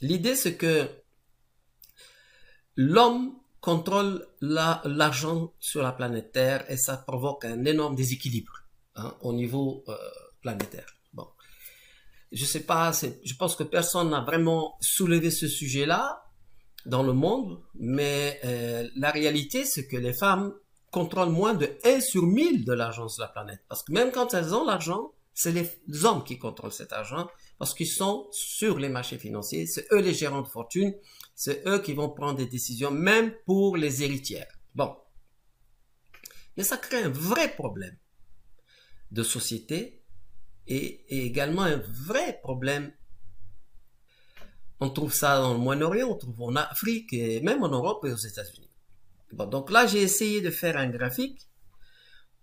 L'idée, c'est que l'homme contrôle l'argent sur la planète Terre et ça provoque un énorme déséquilibre au niveau planétaire. Bon, je sais pas, je pense que personne n'a vraiment soulevé ce sujet-là dans le monde, mais la réalité, c'est que les femmes contrôlent moins de 1 sur 1000 de l'argent sur la planète. Parce que même quand elles ont l'argent, c'est les hommes qui contrôlent cet argent, parce qu'ils sont sur les marchés financiers, c'est eux les gérants de fortune, c'est eux qui vont prendre des décisions, même pour les héritières. Bon. Mais ça crée un vrai problème de société et également un vrai problème. On trouve ça dans le Moyen-Orient, on trouve en Afrique et même en Europe et aux États-Unis. Bon, donc là, j'ai essayé de faire un graphique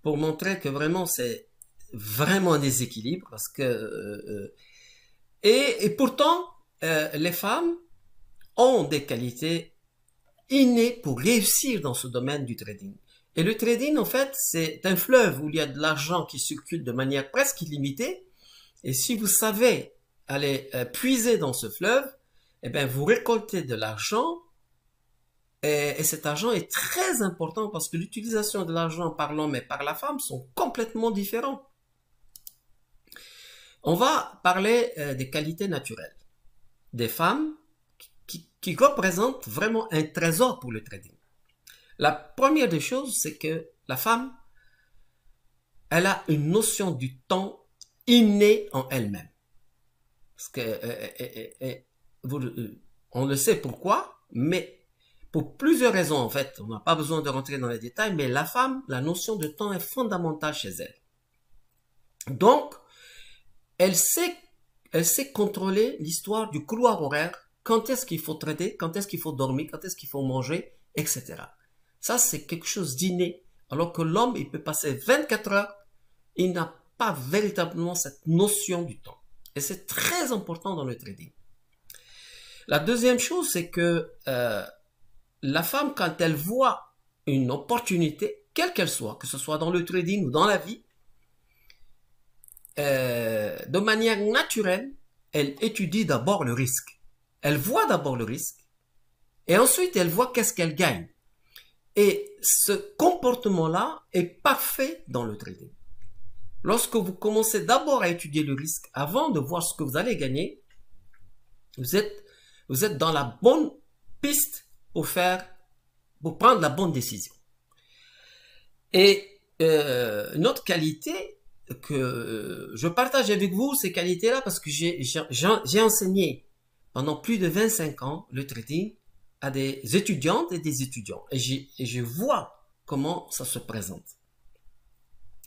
pour montrer que vraiment c'est vraiment un déséquilibre parce que et pourtant les femmes ont des qualités innées pour réussir dans ce domaine du trading. Et le trading, en fait, c'est un fleuve où il y a de l'argent qui circule de manière presque illimitée. Et si vous savez aller puiser dans ce fleuve, eh bien, vous récoltez de l'argent et cet argent est très important parce que l'utilisation de l'argent par l'homme et par la femme sont complètement différents. On va parler des qualités naturelles des femmes qui représentent vraiment un trésor pour le trading. La première des choses, c'est que la femme, elle a une notion du temps innée en elle-même. Parce que on le sait pourquoi, mais pour plusieurs raisons en fait, on n'a pas besoin de rentrer dans les détails, mais la femme, la notion de temps est fondamentale chez elle. Donc, elle sait contrôler l'histoire du couloir horaire, quand est-ce qu'il faut trader, quand est-ce qu'il faut dormir, quand est-ce qu'il faut manger, etc. Ça, c'est quelque chose d'inné. Alors que l'homme, il peut passer 24 heures, il n'a pas véritablement cette notion du temps. Et c'est très important dans le trading. La deuxième chose, c'est que la femme, quand elle voit une opportunité, quelle qu'elle soit, que ce soit dans le trading ou dans la vie, de manière naturelle, elle étudie d'abord le risque. Elle voit d'abord le risque et ensuite elle voit qu'est-ce qu'elle gagne. Et ce comportement-là est parfait dans le trading. Lorsque vous commencez d'abord à étudier le risque avant de voir ce que vous allez gagner, vous êtes dans la bonne piste pour prendre la bonne décision. Et une autre qualité que je partage avec vous, ces qualités-là, parce que j'ai enseigné pendant plus de 25 ans le trading à des étudiantes et des étudiants. Et je vois comment ça se présente.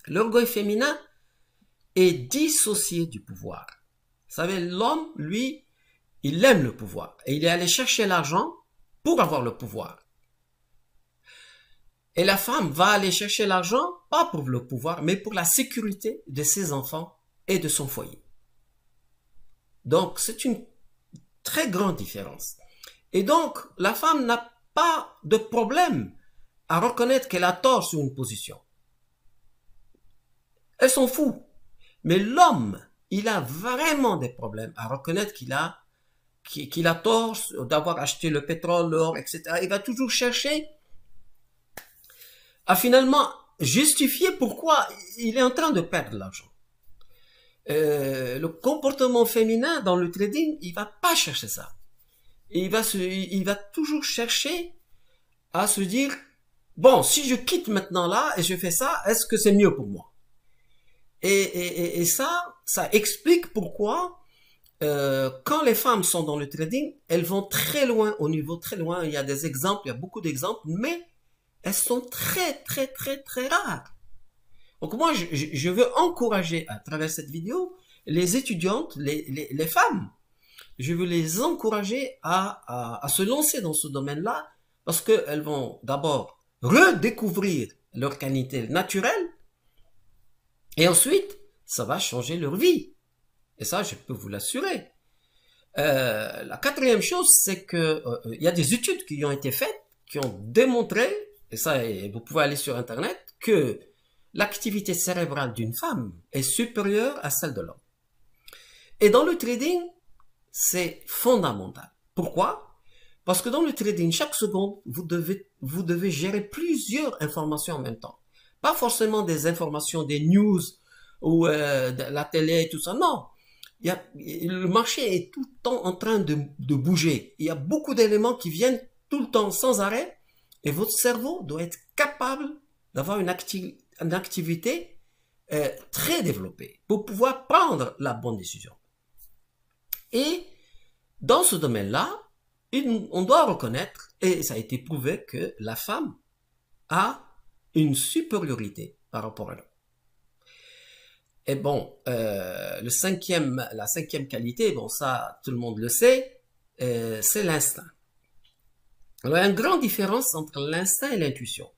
L'orgueil féminin est dissocié du pouvoir. Vous savez, l'homme, lui, il aime le pouvoir. Et il est allé chercher l'argent pour avoir le pouvoir. Et la femme va aller chercher l'argent, pas pour le pouvoir, mais pour la sécurité de ses enfants et de son foyer. Donc, c'est une très grande différence. Et donc, la femme n'a pas de problème à reconnaître qu'elle a tort sur une position. Elle s'en fout. Mais l'homme, il a vraiment des problèmes à reconnaître qu'il a tort d'avoir acheté le pétrole, l'or, etc. Il va toujours chercher à finalement justifier pourquoi il est en train de perdre l'argent. Le comportement féminin dans le trading, il va pas chercher ça. Il va toujours chercher à se dire, bon, si je quitte maintenant là et je fais ça, est-ce que c'est mieux pour moi? Et ça explique pourquoi quand les femmes sont dans le trading, elles vont très loin, au niveau très loin. Il y a des exemples, il y a beaucoup d'exemples, mais elles sont très, très, très, très rares. Donc moi, je veux encourager à travers cette vidéo les étudiantes, les femmes. Je veux les encourager à se lancer dans ce domaine-là parce qu'elles vont d'abord redécouvrir leur qualité naturelle et ensuite, ça va changer leur vie. Et ça, je peux vous l'assurer. La quatrième chose, c'est que il y a des études qui ont été faites, qui ont démontré, et ça, vous pouvez aller sur Internet, que l'activité cérébrale d'une femme est supérieure à celle de l'homme. Et dans le trading, c'est fondamental. Pourquoi? Parce que dans le trading, chaque seconde, vous devez gérer plusieurs informations en même temps. Pas forcément des informations, des news ou de la télé, tout ça. Non. Le marché est tout le temps en train de bouger. Il y a beaucoup d'éléments qui viennent tout le temps sans arrêt. Et votre cerveau doit être capable d'avoir une activité très développée pour pouvoir prendre la bonne décision. Et dans ce domaine-là, on doit reconnaître, et ça a été prouvé, que la femme a une supériorité par rapport à l'homme. Et bon, la cinquième qualité, bon ça tout le monde le sait, c'est l'instinct. Alors il y a une grande différence entre l'instinct et l'intuition.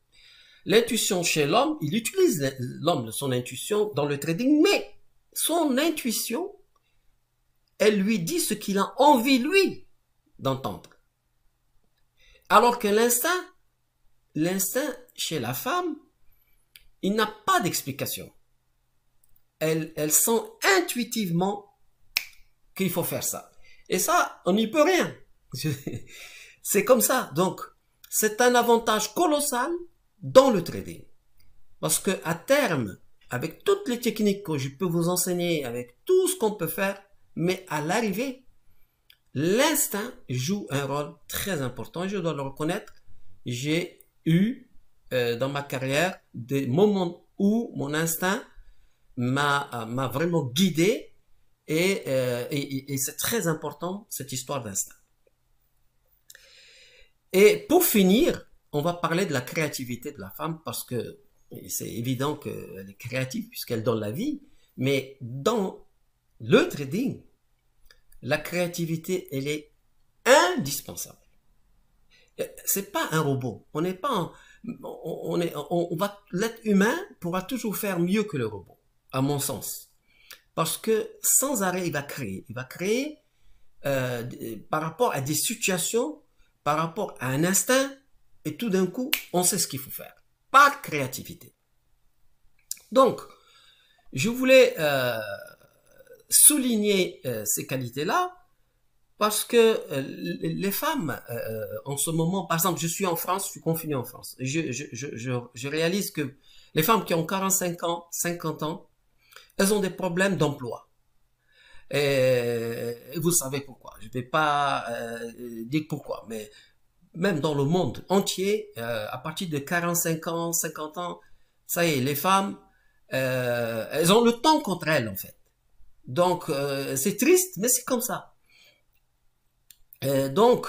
L'intuition chez l'homme, il utilise son intuition dans le trading, mais son intuition, elle lui dit ce qu'il a envie, lui, d'entendre. Alors que l'instinct chez la femme, il n'a pas d'explication. Elle sent intuitivement qu'il faut faire ça. Et ça, on n'y peut rien. C'est comme ça. Donc, c'est un avantage colossal dans le trading. Parce que à terme, avec toutes les techniques que je peux vous enseigner, avec tout ce qu'on peut faire, mais à l'arrivée, l'instinct joue un rôle très important. Je dois le reconnaître. J'ai eu dans ma carrière des moments où mon instinct m'a vraiment guidé et c'est très important cette histoire d'instinct. Et pour finir, on va parler de la créativité de la femme parce que c'est évident qu'elle est créative puisqu'elle donne la vie, mais dans le trading, la créativité, elle est indispensable. C'est pas un robot. On n'est pas, l'être humain pourra toujours faire mieux que le robot, à mon sens, parce que sans arrêt, il va créer par rapport à des situations, par rapport à un instinct, et tout d'un coup, on sait ce qu'il faut faire. Par créativité. Donc, je voulais souligner ces qualités-là parce que les femmes, en ce moment, par exemple, je suis en France, je suis confiné en France. Je réalise que les femmes qui ont 45 ans, 50 ans, elles ont des problèmes d'emploi. Et vous savez pourquoi. Je ne vais pas dire pourquoi, mais même dans le monde entier, à partir de 45 ans, 50 ans, ça y est, les femmes, elles ont le temps contre elles, en fait. Donc, c'est triste, mais c'est comme ça. Donc,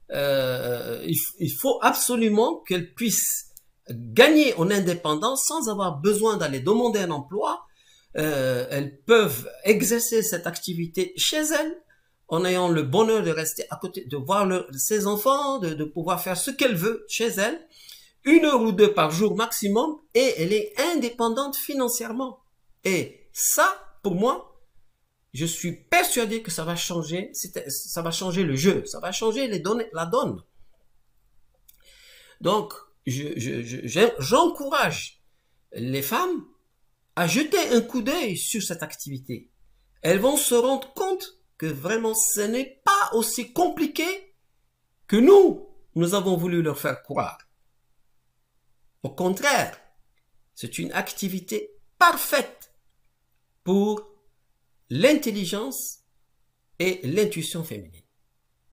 il faut absolument qu'elles puissent gagner en indépendance sans avoir besoin d'aller demander un emploi. Elles peuvent exercer cette activité chez elles en ayant le bonheur de rester à côté, de voir ses enfants, de pouvoir faire ce qu'elle veut chez elle, 1 heure ou 2 par jour maximum, et elle est indépendante financièrement. Et ça, pour moi, je suis persuadé que ça va changer le jeu, ça va changer la donne. Donc, j'encourage les femmes à jeter un coup d'œil sur cette activité. Elles vont se rendre compte que vraiment ce n'est pas aussi compliqué que nous avons voulu leur faire croire. Au contraire, c'est une activité parfaite pour l'intelligence et l'intuition féminine.